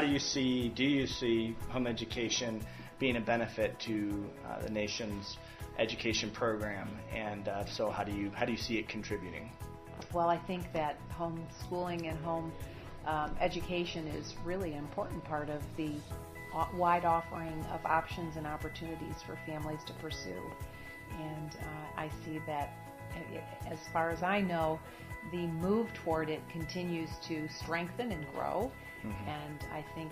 do you see home education being a benefit to the nation's education program? And so how do you see it contributing? Well, I think that homeschooling and home education is really an important part of the wide offering of options and opportunities for families to pursue. And I see that, as far as I know, the move toward it continues to strengthen and grow. Mm-hmm. And I think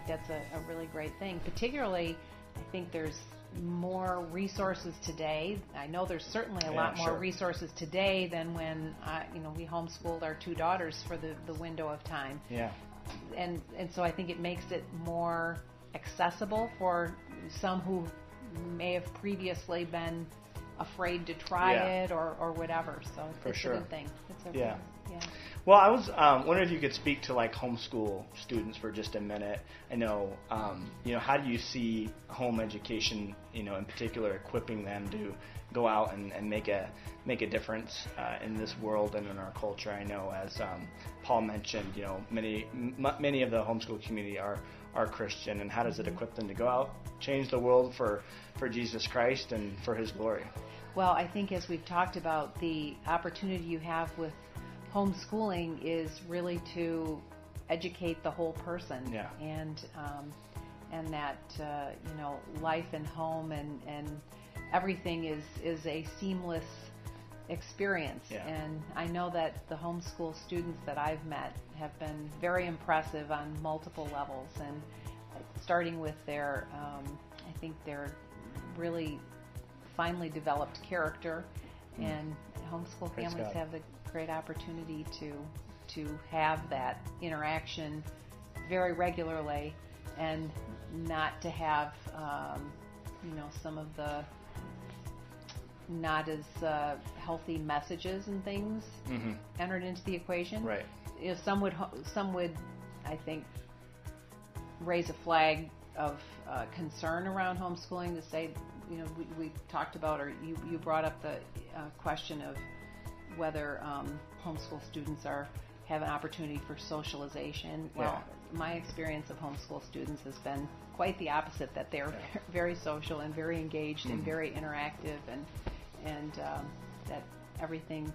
that's a really great thing. Particularly, I think there's more resources today. I know there's certainly a lot more resources today than when we homeschooled our two daughters for the window of time. Yeah. And so I think it makes it more accessible for some who may have previously been afraid to try it or whatever. So it's a good thing. Yeah. Well, I was wondering if you could speak to like homeschool students for just a minute. I know, how do you see home education, in particular, equipping them to go out and make a difference in this world and in our culture? I know, as Paul mentioned, many of the homeschool community are Christian, and how does it equip them to go out, change the world for Jesus Christ and for His glory? Well, I think as we've talked about, the opportunity you have with homeschooling is really to educate the whole person, and that life and home and everything is a seamless experience. And I know that the homeschool students that I've met have been very impressive on multiple levels, and starting with their I think their really finely developed character. And homeschool families have the great opportunity to have that interaction very regularly, and not to have some of the not as healthy messages and things entered into the equation. Right. Some would I think raise a flag of concern around homeschooling to say, we talked about, or you brought up the question of whether homeschool students have an opportunity for socialization. Well, my experience of homeschool students has been quite the opposite, that they're very social and very engaged and very interactive, and that everything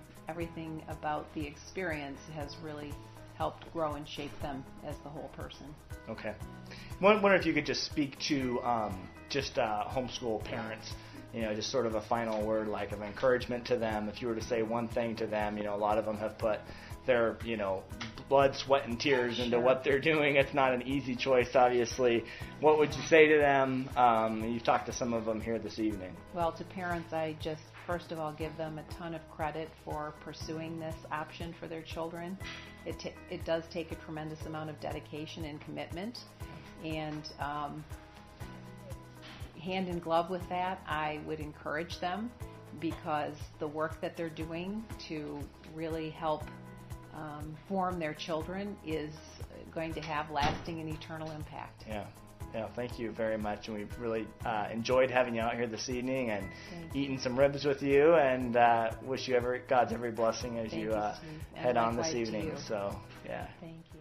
about the experience has really helped grow and shape them as the whole person. Okay. I wonder if you could just speak to homeschool parents, just sort of a final word like of encouragement to them. If you were to say one thing to them, a lot of them have put their, blood, sweat, and tears into what they're doing. It's not an easy choice, obviously. What would you say to them? You've talked to some of them here this evening. Well, to parents, I just first of all give them a ton of credit for pursuing this option for their children. It does take a tremendous amount of dedication and commitment, and hand in glove with that, I would encourage them, because the work that they're doing to really help form their children is going to have lasting and eternal impact. Yeah, thank you very much. And we've really enjoyed having you out here this evening and eating some ribs with you, and wish you God's every blessing as you head on this evening. So, Thank you.